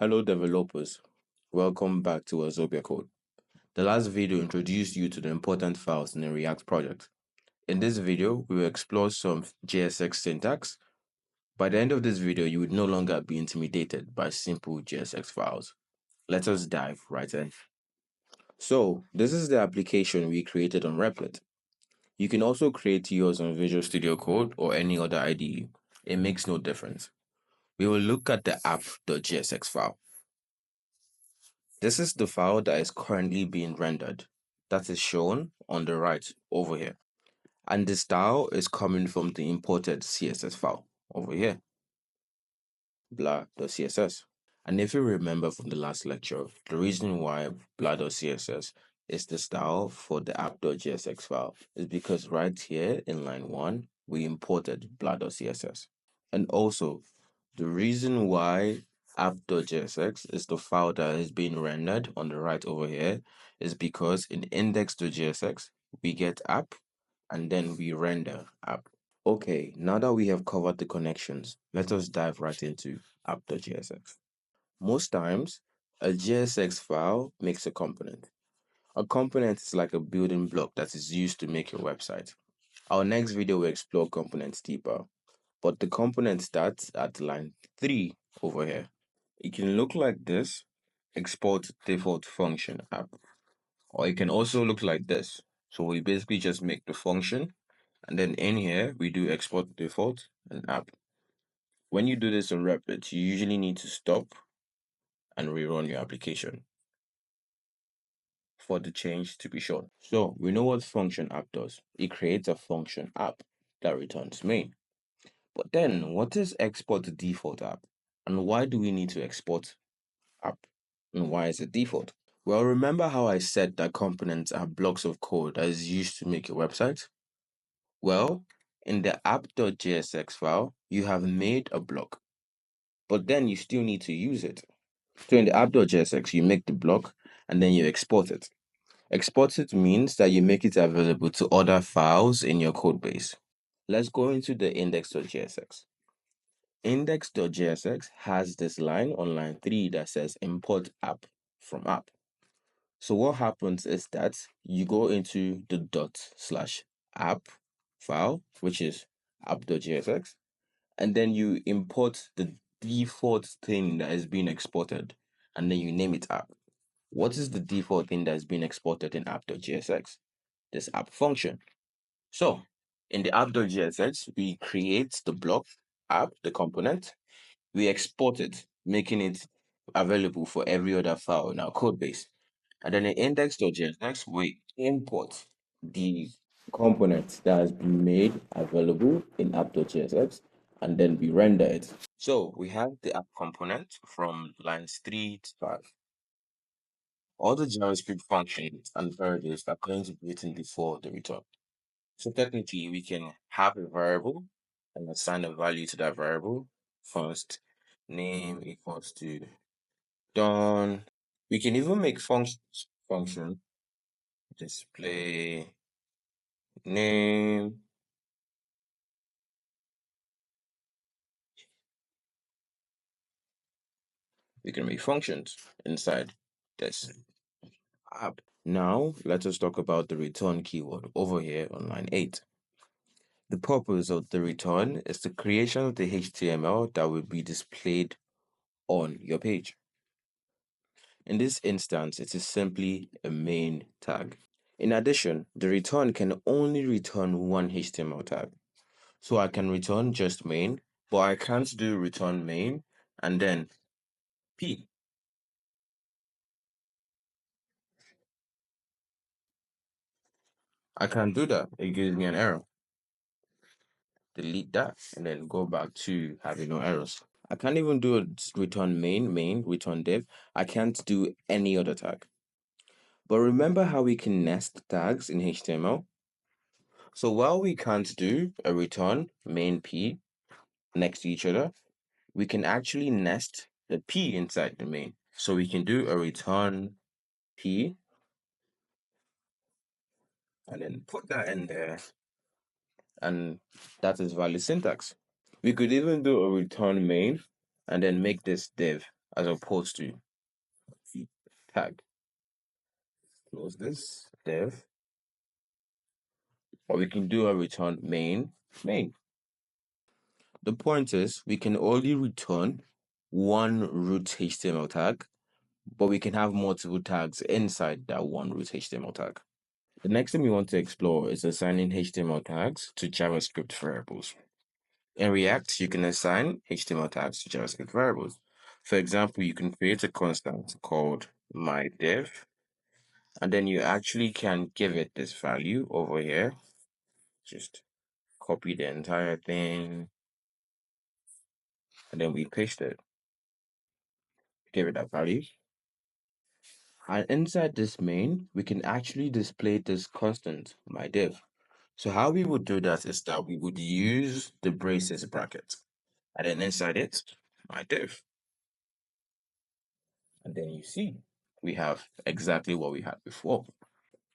Hello developers, welcome back to Azobia Code. The last video introduced you to the important files in a React project. In this video, we will explore some JSX syntax. By the end of this video, you would no longer be intimidated by simple JSX files. Let us dive right in. So, this is the application we created on Replit. You can also create yours on Visual Studio Code or any other IDE. It makes no difference. We will look at the app.jsx file. This is the file that is currently being rendered. That is shown on the right over here. And the style is coming from the imported CSS file over here, blah.css. And if you remember from the last lecture, the reason why blah.css is the style for the app.jsx file is because right here in line 1, we imported blah.css. And also, the reason why app.jsx is the file that is being rendered on the right over here is because in index.jsx, we get app and then we render app. Okay, now that we have covered the connections, let us dive right into app.jsx. Most times, a JSX file makes a component. A component is like a building block that is used to make your website. Our next video will explore components deeper, but the component starts at line 3 over here. It can look like this, export default function app, or it can also look like this. So we basically just make the function, and then in here we do export default and app. When you do this on Replit, you usually need to stop and rerun your application for the change to be shown. So we know what function app does. It creates a function app that returns main. But then what is export default app? And why do we need to export app? And why is it default? Well, remember how I said that components are blocks of code that is used to make a website? Well, in the app.jsx file, you have made a block, but then you still need to use it. So in the app.jsx, you make the block and then you export it. Export it means that you make it available to other files in your code base. Let's go into the index.jsx. Index.jsx has this line on line 3 that says import app from app. So what happens is that you go into the ./app file, which is app.jsx, and then you import the default thing that is being exported, and then you name it app. What is the default thing that is being exported in app.jsx? This app function. So in the app.jsx, we create the block app, the component, we export it, making it available for every other file in our code base. And then in index.jsx, we import the component that has been made available in app.jsx, and then we render it. So we have the app component from lines 3 to 5. All the JavaScript functions and variables are going to be written before the return. So technically, we can have a variable and assign a value to that variable. First, name equals to done. We can even make function display name. We can make functions inside this app. Now, let us talk about the return keyword over here on line 8. The purpose of the return is the creation of the HTML that will be displayed on your page. In this instance, it is simply a main tag. In addition, the return can only return one HTML tag. So I can return just main, but I can't do return main and then P. I can't do that. It gives me an error. Delete that and then go back to having no errors. I can't even do a return main, return div. I can't do any other tag. But remember how we can nest tags in HTML? So while we can't do a return main P next to each other, we can actually nest the P inside the main. So we can do a return P and then put that in there, and that is valid syntax. We could even do a return main and then make this div as opposed to the tag. Close this, div, or we can do a return main. The point is we can only return one root HTML tag, but we can have multiple tags inside that one root HTML tag. The next thing we want to explore is assigning HTML tags to JavaScript variables. In React, you can assign HTML tags to JavaScript variables. For example, you can create a constant called myDiv, and then you actually can give it this value over here. Just copy the entire thing, and then we paste it. Give it that value. And inside this main, we can actually display this constant, myDiv. So how we would do that is that we would use the braces bracket, and then inside it, myDiv. And then you see we have exactly what we had before.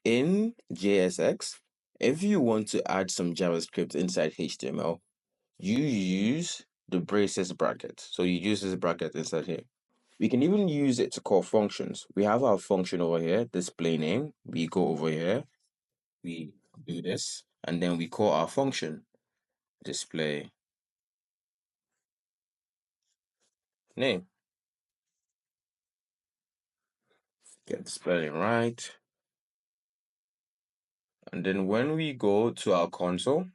In JSX, if you want to add some JavaScript inside HTML, you use the braces bracket. So you use this bracket inside here. We can even use it to call functions. We have our function over here, display name. We go over here, we do this, and then we call our function display name. Get the spelling right. And then when we go to our console,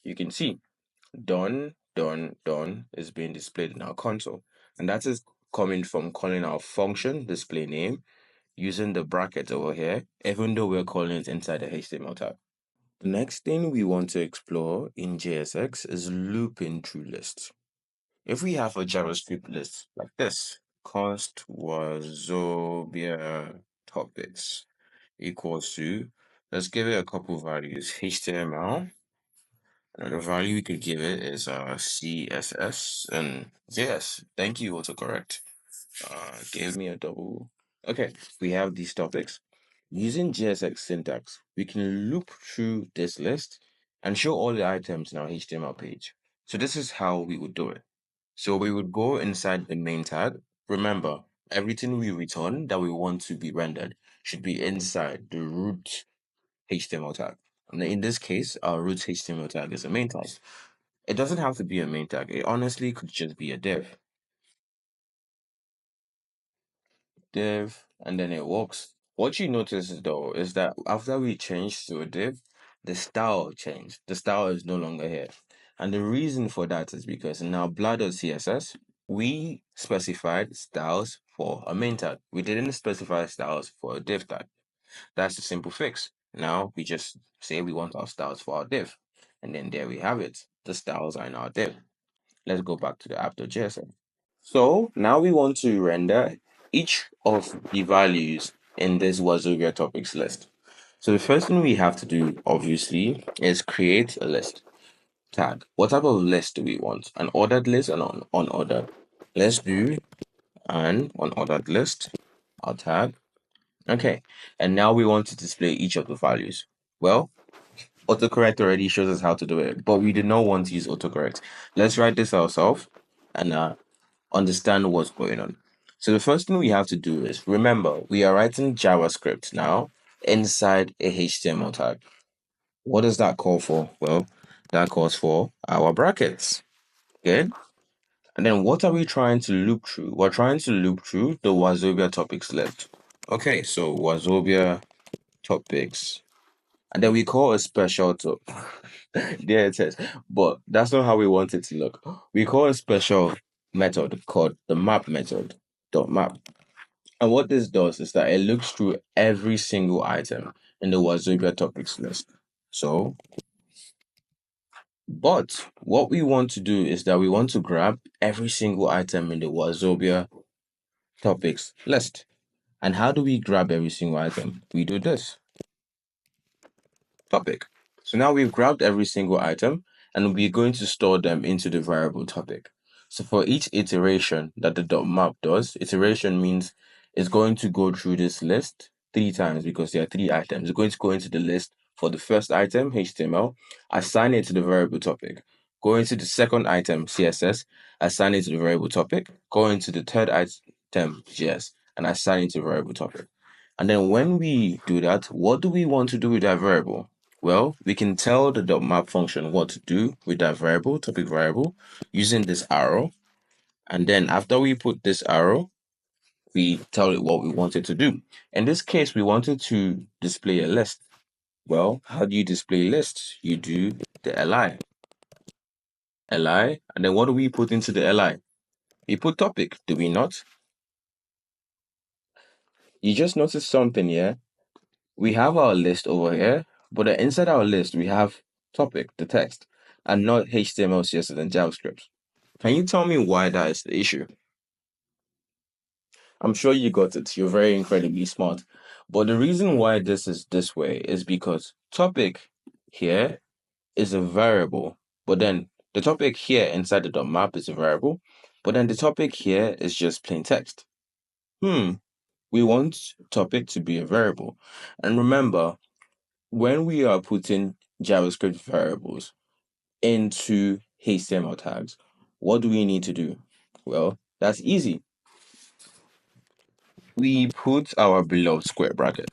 you can see done is being displayed in our console. And that is coming from calling our function display name using the bracket over here, even though we're calling it inside the HTML tag. The next thing we want to explore in JSX is looping through lists. If we have a JavaScript list like this, const wazobia topics equals to, let's give it a couple values, HTML. And the value we could give it is CSS, and yes, thank you, autocorrect. Gave me a double. Okay, we have these topics. Using JSX syntax, we can loop through this list and show all the items in our HTML page. So this is how we would do it. So we would go inside the main tag. Remember, everything we return that we want to be rendered should be inside the root HTML tag. And in this case, our root HTML tag is a main tag. It doesn't have to be a main tag. It honestly could just be a div, and then it works. What you notice though is that after we changed to a div, the style changed. The style is no longer here. And the reason for that is because in our blah.css, we specified styles for a main tag. We didn't specify styles for a div tag. That's a simple fix. Now we just say we want our styles for our div. And then there we have it. The styles are in our div. Let's go back to the app.js. So now we want to render each of the values in this Wazobia topics list. So the first thing we have to do, obviously, is create a list tag. What type of list do we want? An ordered list and an unordered. Let's do an unordered list. Our tag. Okay, and now we want to display each of the values. Well, autocorrect already shows us how to do it, but we do not want to use autocorrect. Let's write this ourselves and understand what's going on. So the first thing we have to do is remember we are writing JavaScript now inside a HTML tag. What does that call for? Well, that calls for our brackets. Okay. And then what are we trying to loop through? We're trying to loop through the Wazobia topics list. Okay, so Wazobia topics. And then we call a special to there it is. But that's not how we want it to look. We call a special method called the map method dot map. And what this does is that it looks through every single item in the Wazobia topics list. So, but what we want to do is that we want to grab every single item in the Wazobia topics list. And how do we grab every single item? We do this topic. So now we've grabbed every single item and we're going to store them into the variable topic. So for each iteration that the dot map does, iteration means it's going to go through this list 3 times because there are 3 items. It's going to go into the list for the first item, HTML, assign it to the variable topic. Go into the second item, CSS, assign it to the variable topic. Go into the third item, JS, and assign it to the variable topic. And then when we do that, what do we want to do with that variable? Well, we can tell the .map function what to do with that variable, topic variable, using this arrow. And then after we put this arrow, we tell it what we want it to do. In this case, we wanted to display a list. Well, how do you display lists? You do the li, and then what do we put into the li? We put topic, do we not? You just noticed something here. We have our list over here, but inside our list, we have topic, the text, and not HTML, CSS, and JavaScript. Can you tell me why that is the issue? I'm sure you got it. You're very incredibly smart. But the reason why this is this way is because topic here is a variable, but then the topic here inside the .map is a variable, but then the topic here is just plain text. We want topic to be a variable. And remember, when we are putting JavaScript variables into HTML tags, what do we need to do? Well, that's easy. We put our beloved square bracket.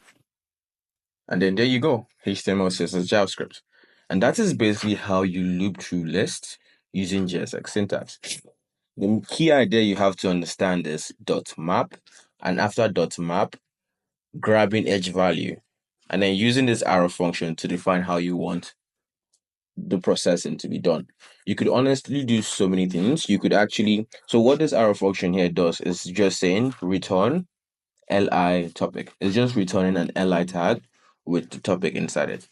And then there you go, HTML, CSS, JavaScript. And that is basically how you loop through lists using JSX syntax. The key idea you have to understand is dot map, and after dot map, grabbing edge value, and then using this arrow function to define how you want the processing to be done. You could honestly do so many things. You could actually, so what this arrow function here does is just saying return li topic. It's just returning an li tag with the topic inside it.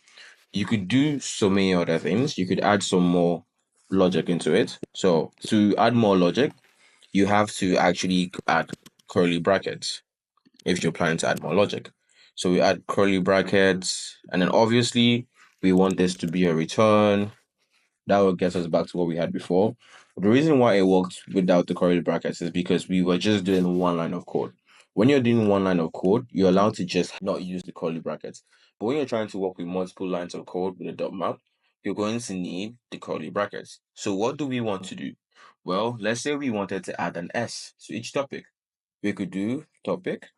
You could do so many other things. You could add some more logic into it. So to add more logic, you have to actually add curly brackets if you're planning to add more logic. So we add curly brackets, and then obviously we want this to be a return. That will get us back to what we had before. The reason why it worked without the curly brackets is because we were just doing one line of code. When you're doing one line of code, you're allowed to just not use the curly brackets. But when you're trying to work with multiple lines of code with a dot map, you're going to need the curly brackets. So what do we want to do? Well, let's say we wanted to add an S to each topic. We could do topic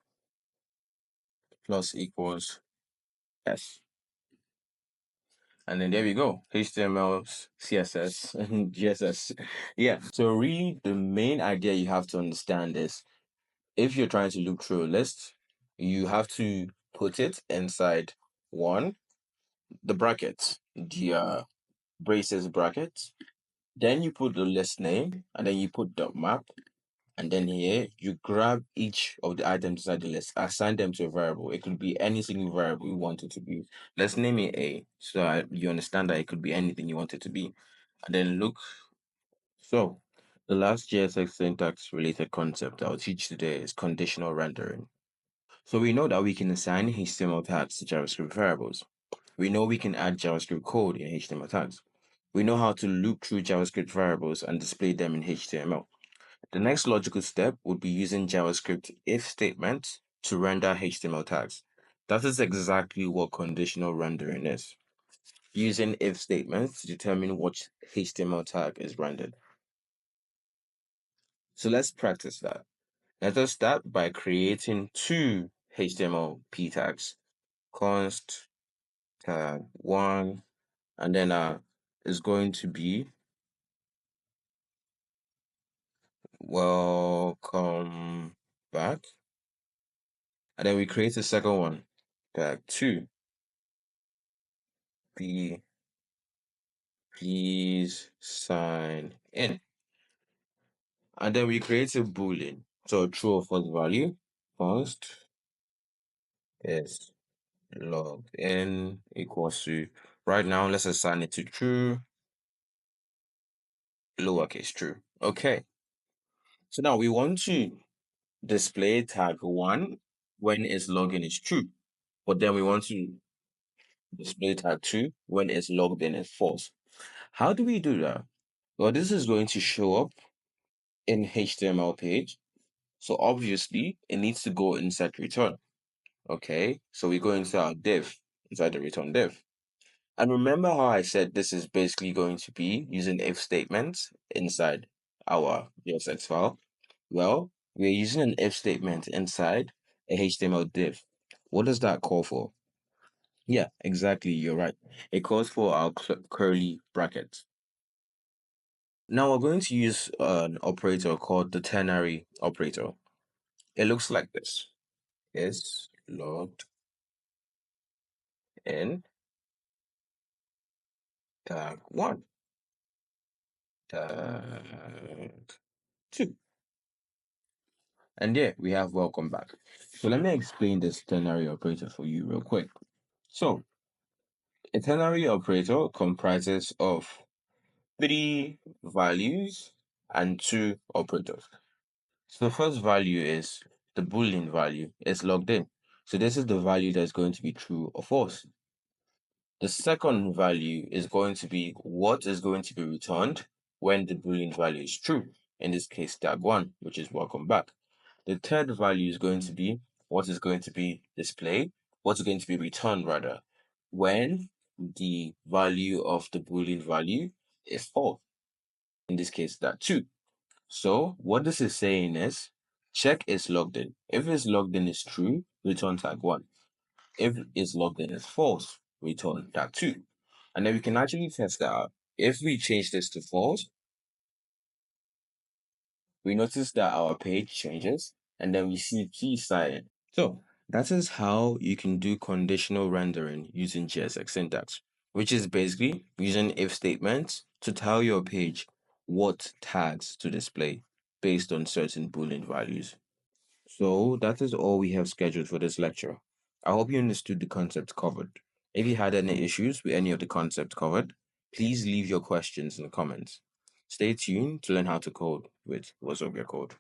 plus equals S. And then there we go, HTML, CSS, and JSS. Yeah, so really the main idea you have to understand is if you're trying to loop through a list, you have to put it inside one, the brackets, the braces brackets. Then you put the list name, and then you put the map, and then here you grab each of the items inside the list, assign them to a variable. It could be any single variable you want it to be. Let's name it A, so you understand that it could be anything you want it to be. And then look. So the last JSX syntax related concept I'll teach today is conditional rendering. So we know that we can assign HTML tags to JavaScript variables. We know we can add JavaScript code in HTML tags. We know how to loop through JavaScript variables and display them in HTML. The next logical step would be using JavaScript if statements to render HTML tags. That is exactly what conditional rendering is. Using if statements to determine which HTML tag is rendered. So let's practice that. Let us start by creating two HTML p tags. Const tag one, and then is going to be welcome back. And then we create a second one, tag two. Please sign in. And then we create a boolean. So true or false value. First is logged in equals to, right now, let's assign it to true, lowercase true. Okay. So now we want to display tag one when its login is true. But then we want to display tag two when it's logged in as false. How do we do that? Well, this is going to show up in HTML page. So obviously it needs to go inside return. Okay, so we go inside our div, inside the return div. And remember how I said this is basically going to be using if statements inside our JSX file? Well, we're using an if statement inside a HTML div. What does that call for? Yeah, exactly. You're right. It calls for our curly brackets. Now we're going to use an operator called the ternary operator. It looks like this. Is logged in tag one, tag two. And yeah, we have welcome back. So let me explain this ternary operator for you real quick. So a ternary operator comprises of three values and two operators. So the first value is the Boolean value. It's logged in. So this is the value that's going to be true or false. The second value is going to be what is going to be returned when the Boolean value is true. In this case, tag one, which is welcome back. The third value is going to be what is going to be displayed, what's going to be returned rather, when the value of the Boolean value is false. In this case, that two. So what this is saying is check is logged in. If it's logged in is true, return tag one. If it's logged in as false, return tag two. And then we can actually test that out. If we change this to false, we notice that our page changes and then we see key silent. So that is how you can do conditional rendering using JSX syntax, which is basically using if statements to tell your page what tags to display based on certain Boolean values. So that is all we have scheduled for this lecture. I hope you understood the concepts covered. If you had any issues with any of the concepts covered, please leave your questions in the comments. Stay tuned to learn how to code with What's Up Your Code.